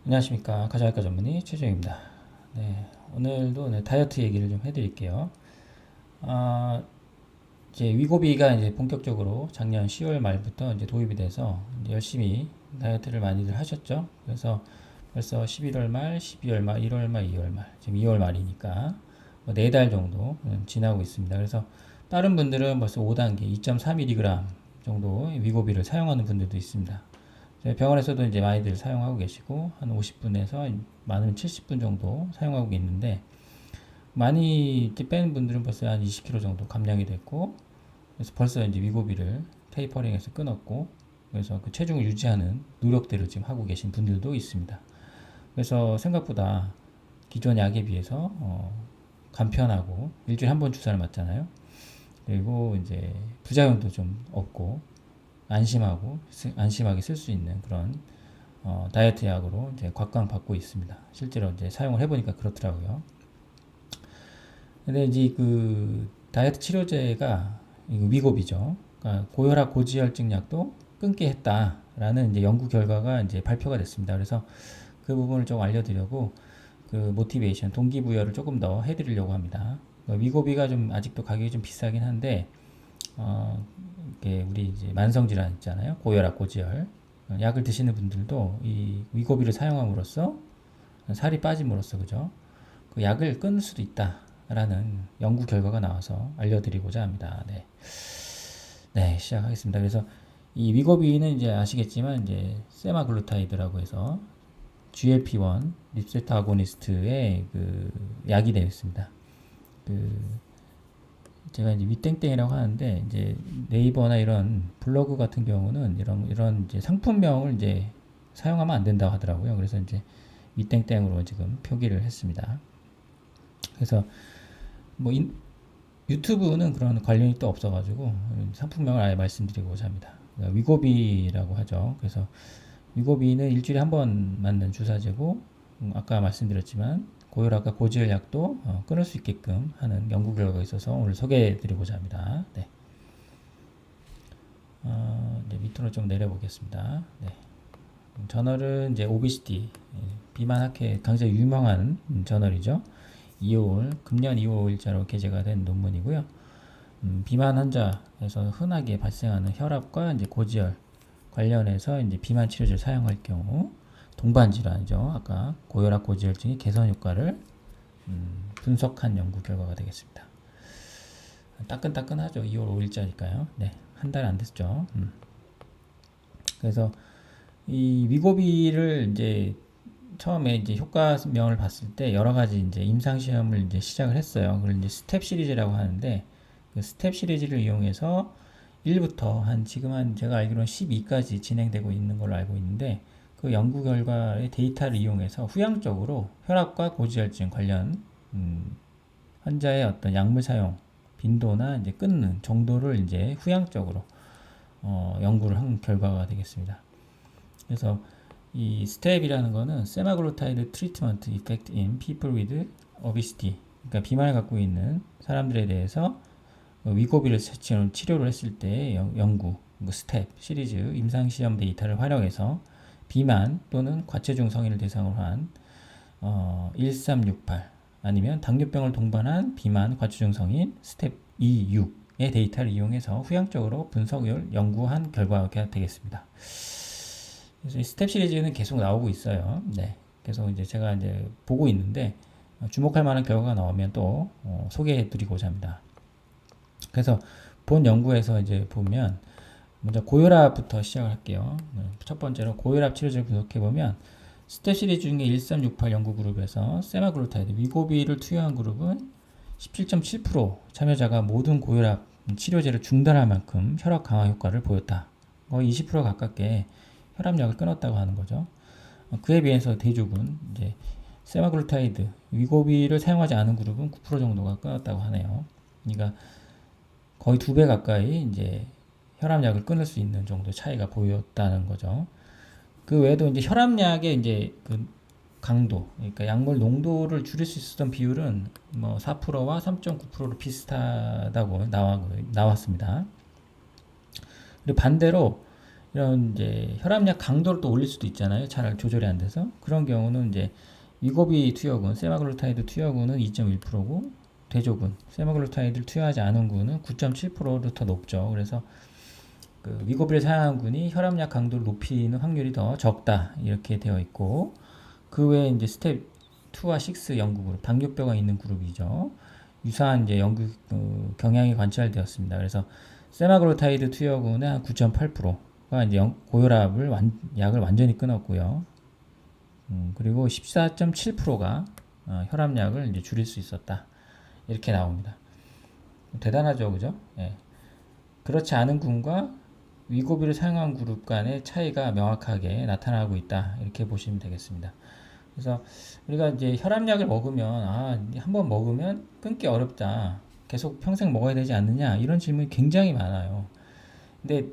안녕하십니까. 가정의과 전문의 최재입니다. 네, 오늘도 다이어트 얘기를 좀 해드릴게요. 아, 이제 위고비가 이제 본격적으로 작년 10월 말부터 이제 도입이 돼서 이제 열심히 다이어트를 많이들 하셨죠. 그래서 벌써 11월 말, 12월 말, 1월 말, 2월 말, 지금 2월 말이니까 뭐 4달 정도 지나고 있습니다. 그래서 다른 분들은 벌써 5단계, 2.3mg 정도 위고비를 사용하는 분들도 있습니다. 저희 병원에서도 이제 많이들 사용하고 계시고 한 50분에서 많으면 70분 정도 사용하고 있는데 많이 이제 뺀 분들은 벌써 한 20kg 정도 감량이 됐고 그래서 벌써 이제 위고비를 테이퍼링해서 끊었고 그래서 그 체중을 유지하는 노력들을 지금 하고 계신 분들도 있습니다. 그래서 생각보다 기존 약에 비해서 간편하고 일주일에 한 번 주사를 맞잖아요. 그리고 이제 부작용도 좀 없고 안심하게 쓸 수 있는 그런 다이어트 약으로 이제 곽광받고 있습니다. 실제로 이제 사용을 해보니까 그렇더라고요. 근데 이제 그 다이어트 치료제가 위고비죠. 그러니까 고혈압 고지혈증 약도 끊게 했다라는 이제 연구 결과가 이제 발표가 됐습니다. 그래서 그 부분을 좀 알려드리려고 그 모티베이션 동기부여를 조금 더 해드리려고 합니다. 그러니까 위고비가 좀 아직도 가격이 좀 비싸긴 한데 이게 우리 이제 만성 질환 있잖아요. 고혈압, 고지혈. 약을 드시는 분들도 이 위고비를 사용함으로써 살이 빠짐으로써 그죠? 그 약을 끊을 수도 있다라는 연구 결과가 나와서 알려드리고자 합니다. 네. 네, 시작하겠습니다. 그래서 이 위고비는 이제 아시겠지만 이제 세마글루타이드라고 해서 GLP-1 리셉터 아고니스트의 그 약이 되어 있습니다. 그 제가 이제 윗땡땡이라고 하는데 이제 네이버나 이런 블로그 같은 경우는 이런 이제 상품명을 이제 사용하면 안 된다고 하더라고요. 그래서 이제 윗땡땡으로 지금 표기를 했습니다. 그래서 뭐 유튜브는 그런 관련이 또 없어가지고 상품명을 아예 말씀드리고자 합니다. 그러니까 위고비라고 하죠. 그래서 위고비는 일주일에 한 번 맞는 주사제고 아까 말씀드렸지만 고혈압과 고지혈 약도 끊을 수 있게끔 하는 연구 결과가 있어서 오늘 소개해드리고자 합니다. 네. 이제 밑으로 좀 내려보겠습니다. 네. 저널은 이제 오비시티 비만 학회 굉장히 유명한 저널이죠. 2월 금년 2월 5일자로 게재가 된 논문이고요. 비만 환자에서 흔하게 발생하는 혈압과 이제 고지혈 관련해서 이제 비만 치료제를 사용할 경우 동반 질환이죠. 아까 고혈압 고지혈증의 개선 효과를 분석한 연구 결과가 되겠습니다. 따끈따끈하죠. 2월 5일자니까요. 네, 한 달 안 됐죠. 그래서 이 위고비를 이제 처음에 이제 효과명을 봤을 때 여러 가지 이제 임상 시험을 이제 시작을 했어요. 그걸 이제 스텝 시리즈라고 하는데 그 스텝 시리즈를 이용해서 1부터 한 지금 한 제가 알기로는 12까지 진행되고 있는 걸로 알고 있는데 그 연구 결과의 데이터를 이용해서 후향적으로 혈압과 고지혈증 관련 환자의 어떤 약물 사용 빈도나 이제 끊는 정도를 이제 후향적으로 연구를 한 결과가 되겠습니다. 그래서 이 스텝이라는 거는 세마글루타이드 트리트먼트 이펙트 인 people with obesity 그러니까 비만을 갖고 있는 사람들에 대해서 위고비를 치료를 했을 때 연구 스텝 시리즈 임상시험 데이터를 활용해서 비만 또는 과체중 성인을 대상으로 한 1368 아니면 당뇨병을 동반한 비만 과체중 성인 스텝 26의 데이터를 이용해서 후향적으로 분석을 연구한 결과가 되겠습니다. 그래서 이 스텝 시리즈는 계속 나오고 있어요. 네. 계속 이제 제가 이제 보고 있는데 주목할 만한 결과가 나오면 또 소개해 드리고자 합니다. 그래서 본 연구에서 이제 보면 먼저 고혈압부터 시작을 할게요. 첫 번째로 고혈압 치료제를 분석해 보면 스텝 시리즈 중에 1368 연구 그룹에서 세마글루타이드 위고비를 투여한 그룹은 17.7% 참여자가 모든 고혈압 치료제를 중단할 만큼 혈압 강화 효과를 보였다. 거의 20% 가깝게 혈압약을 끊었다고 하는 거죠. 그에 비해서 대조군 이제 세마글루타이드 위고비를 사용하지 않은 그룹은 9% 정도가 끊었다고 하네요. 그러니까 거의 2배 가까이 이제 혈압약을 끊을 수 있는 정도 차이가 보였다는 거죠. 그 외에도 이제 혈압약의 이제 그 강도, 그러니까 약물 농도를 줄일 수 있었던 비율은 뭐 4%와 3.9%로 비슷하다고 나왔습니다. 그리고 반대로 이런 이제 혈압약 강도를 또 올릴 수도 있잖아요. 잘 조절이 안 돼서. 그런 경우는 이제 위고비 투여군, 세마글루타이드 투여군은 2.1%고 대조군, 세마글루타이드를 투여하지 않은 군은 9.7%로 더 높죠. 그래서 그 위고비를 사용한 군이 혈압약 강도를 높이는 확률이 더 적다 이렇게 되어 있고, 그 외에 이제 스텝 2와 6 연구 그룹, 당뇨병가 있는 그룹이죠. 유사한 이제 연구 경향이 관찰되었습니다. 그래서 세마글루타이드 투여군의 한 9.8%가 이제 고혈압을 약을 완전히 끊었고요. 그리고 14.7%가 혈압약을 이제 줄일 수 있었다. 이렇게 나옵니다. 대단하죠, 그죠? 예. 그렇지 않은 군과 위고비를 사용한 그룹 간의 차이가 명확하게 나타나고 있다. 이렇게 보시면 되겠습니다. 그래서 우리가 이제 혈압약을 먹으면 한번 먹으면 끊기 어렵다. 계속 평생 먹어야 되지 않느냐? 이런 질문이 굉장히 많아요. 근데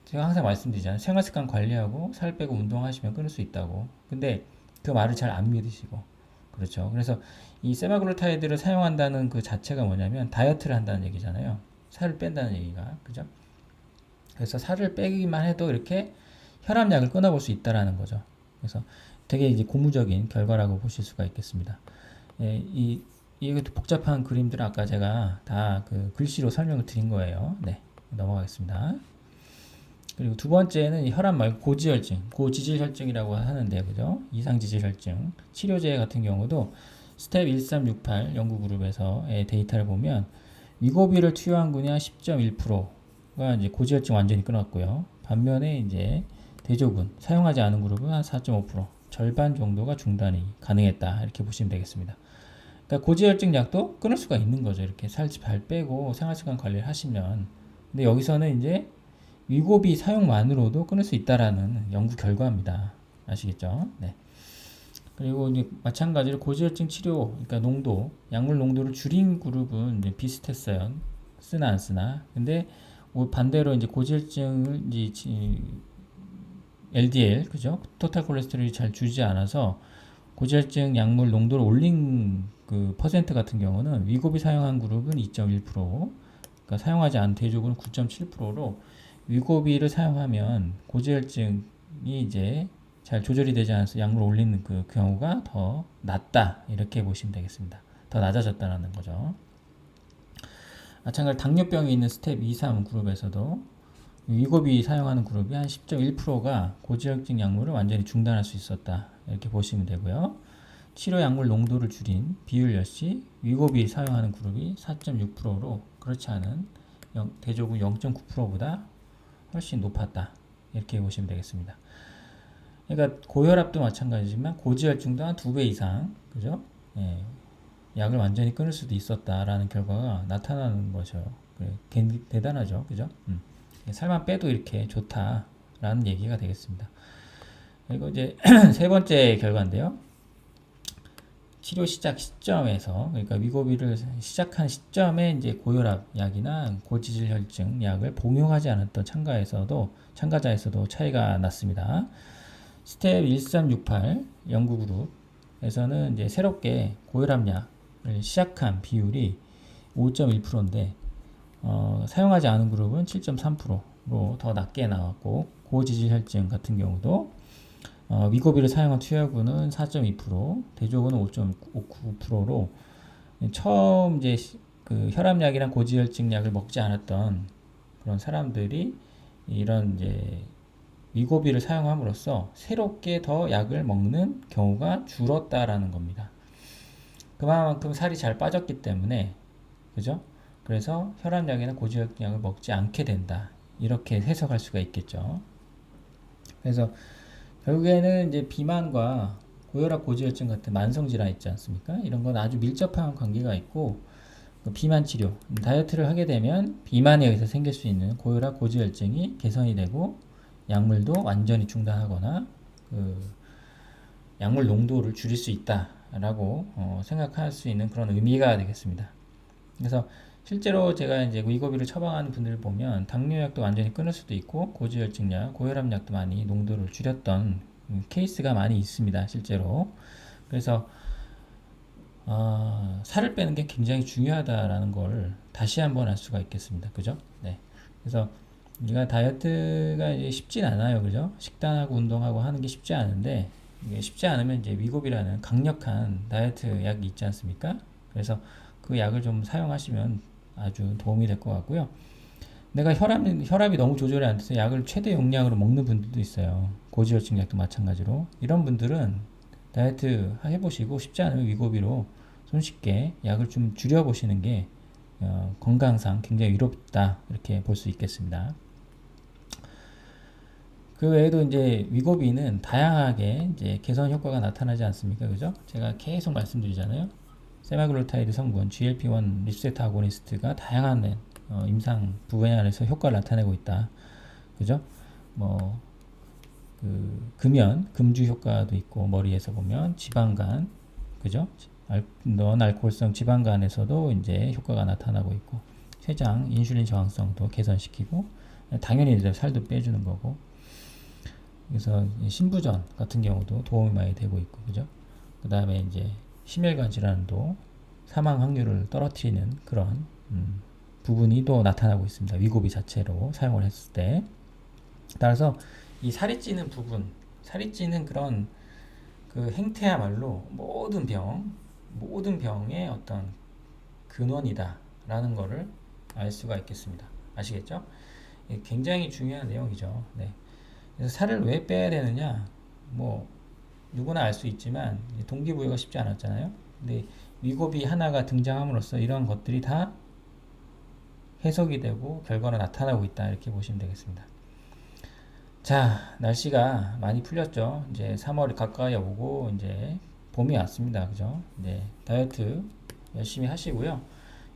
제가 항상 말씀드리잖아요. 생활습관 관리하고 살 빼고 운동하시면 끊을 수 있다고. 근데 그 말을 잘 안 믿으시고. 그렇죠. 그래서 이 세마글루타이드를 사용한다는 그 자체가 뭐냐면 다이어트를 한다는 얘기잖아요. 살을 뺀다는 얘기가. 그죠? 그래서 살을 빼기만 해도 이렇게 혈압약을 끊어볼 수 있다라는 거죠. 그래서 되게 이제 고무적인 결과라고 보실 수가 있겠습니다. 예, 이것도 복잡한 그림들은 아까 제가 다 그 글씨로 설명을 드린 거예요. 네, 넘어가겠습니다. 그리고 두 번째는 혈압 말고 고지혈증, 고지질혈증이라고 하는데, 그죠? 이상지질혈증 치료제 같은 경우도 스텝 1368 연구 그룹에서의 데이터를 보면 위고비를 투여한 군이 한 10.1%가 이제 고지혈증 완전히 끊었고요. 반면에 이제 대조군 사용하지 않은 그룹은 한 4.5%, 절반 정도가 중단이 가능했다. 이렇게 보시면 되겠습니다. 그러니까 고지혈증 약도 끊을 수가 있는 거죠. 이렇게 살 잘 빼고 생활습관 관리를 하시면. 근데 여기서는 이제 위고비 사용만으로도 끊을 수 있다라는 연구 결과입니다. 아시겠죠? 네. 그리고 이제 마찬가지로 고지혈증 치료, 그러니까 농도, 약물 농도를 줄인 그룹은 이제 비슷했어요. 쓰나 안 쓰나. 근데 반대로 이제 고지혈증을 이제 LDL, 그죠? 토탈 콜레스테롤이 잘 줄지 않아서 고지혈증 약물 농도를 올린 그 퍼센트 같은 경우는 위고비 사용한 그룹은 2.1%, 그러니까 사용하지 않은 대조군은 9.7%로 위고비를 사용하면 고지혈증이 이제 잘 조절이 되지 않아서 약물을 올리는 그 경우가 더 낮다. 이렇게 보시면 되겠습니다. 더 낮아졌다는 거죠. 마찬가지로 당뇨병이 있는 스텝 2, 3 그룹에서도 위고비 사용하는 그룹이 한 10.1%가 고지혈증 약물을 완전히 중단할 수 있었다. 이렇게 보시면 되고요. 치료 약물 농도를 줄인 비율 역시 위고비 사용하는 그룹이 4.6%로 그렇지 않은 대조군 0.9%보다 훨씬 높았다. 이렇게 보시면 되겠습니다. 그러니까 고혈압도 마찬가지지만 고지혈증도 한 2배 이상, 그죠? 예, 약을 완전히 끊을 수도 있었다라는 결과가 나타나는 거죠. 대단하죠, 그죠? 살만 빼도 이렇게 좋다라는 얘기가 되겠습니다. 그리고 이제 세 번째 결과인데요. 치료 시작 시점에서, 그러니까 위고비를 시작한 시점에 이제 고혈압 약이나 고지질혈증 약을 복용하지 않았던 참가자에서도 차이가 났습니다. 스텝 1368 연구 그룹에서는 이제 새롭게 고혈압 약을 시작한 비율이 5.1%인데 사용하지 않은 그룹은 7.3%로 더 낮게 나왔고, 고지질혈증 같은 경우도 위고비를 사용한 투여군은 4.2%, 대조군은 5.59%로 처음 이제 그 혈압약이랑 고지혈증 약을 먹지 않았던 그런 사람들이 이런 이제 위고비를 사용함으로써 새롭게 더 약을 먹는 경우가 줄었다라는 겁니다. 그만큼 살이 잘 빠졌기 때문에, 그죠? 그래서 혈압약이나 고지혈증 약을 먹지 않게 된다. 이렇게 해석할 수가 있겠죠. 그래서 결국에는 이제 비만과 고혈압, 고지혈증 같은 만성 질환 있지 않습니까? 이런 건 아주 밀접한 관계가 있고, 비만 치료, 다이어트를 하게 되면 비만에 의해서 생길 수 있는 고혈압, 고지혈증이 개선이 되고, 약물도 완전히 중단하거나 그 약물 농도를 줄일 수 있다라고 생각할 수 있는 그런 의미가 되겠습니다. 그래서 실제로 제가 이제 위고비를 처방하는 분들을 보면 당뇨약도 완전히 끊을 수도 있고 고지혈증약, 고혈압약도 많이 농도를 줄였던 케이스가 많이 있습니다. 실제로. 그래서 살을 빼는 게 굉장히 중요하다라는 걸 다시 한번 알 수가 있겠습니다. 그죠? 네. 그래서 우리가 다이어트가 이제 쉽진 않아요. 그죠? 식단하고 운동하고 하는 게 쉽지 않은데, 이게 쉽지 않으면 이제 위고비라는 강력한 다이어트 약이 있지 않습니까? 그래서 그 약을 좀 사용하시면 아주 도움이 될 것 같고요. 내가 혈압이 너무 조절이 안 돼서 약을 최대 용량으로 먹는 분들도 있어요. 고지혈증 약도 마찬가지로. 이런 분들은 다이어트 해보시고 쉽지 않으면 위고비로 손쉽게 약을 좀 줄여보시는 게 건강상 굉장히 위롭다 이렇게 볼 수 있겠습니다. 그 외에도 이제 위고비는 다양하게 이제 개선 효과가 나타나지 않습니까? 그죠? 제가 계속 말씀드리잖아요. 세마글루타이드 성분 GLP-1 리세터 아고니스트가 다양한 임상 분야에서 효과를 나타내고 있다. 그죠? 뭐, 금주 효과도 있고, 머리에서 보면 지방간, 그죠? 넌알코올성 지방간에서도 이제 효과가 나타나고 있고, 췌장, 인슐린 저항성도 개선시키고, 당연히 이제 살도 빼주는 거고, 그래서 신부전 같은 경우도 도움이 많이 되고 있고, 그죠? 그 다음에 이제 심혈관 질환도 사망 확률을 떨어뜨리는 그런 부분이 또 나타나고 있습니다. 위고비 자체로 사용을 했을 때. 따라서 이 살이 찌는 부분, 살이 찌는 그런 그 행태야말로 모든 병의 어떤 근원이다라는 거를 알 수가 있겠습니다. 아시겠죠? 굉장히 중요한 내용이죠. 네. 그래서 살을 왜 빼야 되느냐? 뭐 누구나 알 수 있지만 동기부여가 쉽지 않았잖아요. 근데 위고비 하나가 등장함으로써 이런 것들이 다 해석이 되고 결과로 나타나고 있다 이렇게 보시면 되겠습니다. 자, 날씨가 많이 풀렸죠. 이제 3월이 가까이 오고 이제 봄이 왔습니다. 그죠? 이제 다이어트 열심히 하시고요.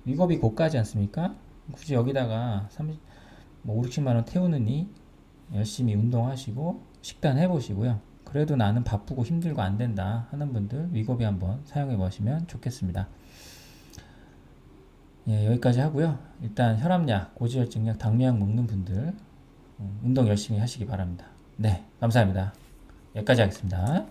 위고비 고가지 않습니까? 굳이 여기다가 5, 60만 원 태우느니 열심히 운동하시고 식단 해보시고요. 그래도 나는 바쁘고 힘들고 안 된다 하는 분들 위고비 한번 사용해 보시면 좋겠습니다. 예, 여기까지 하고요. 일단 혈압약, 고지혈증약, 당뇨약 먹는 분들 운동 열심히 하시기 바랍니다. 네, 감사합니다. 여기까지 하겠습니다.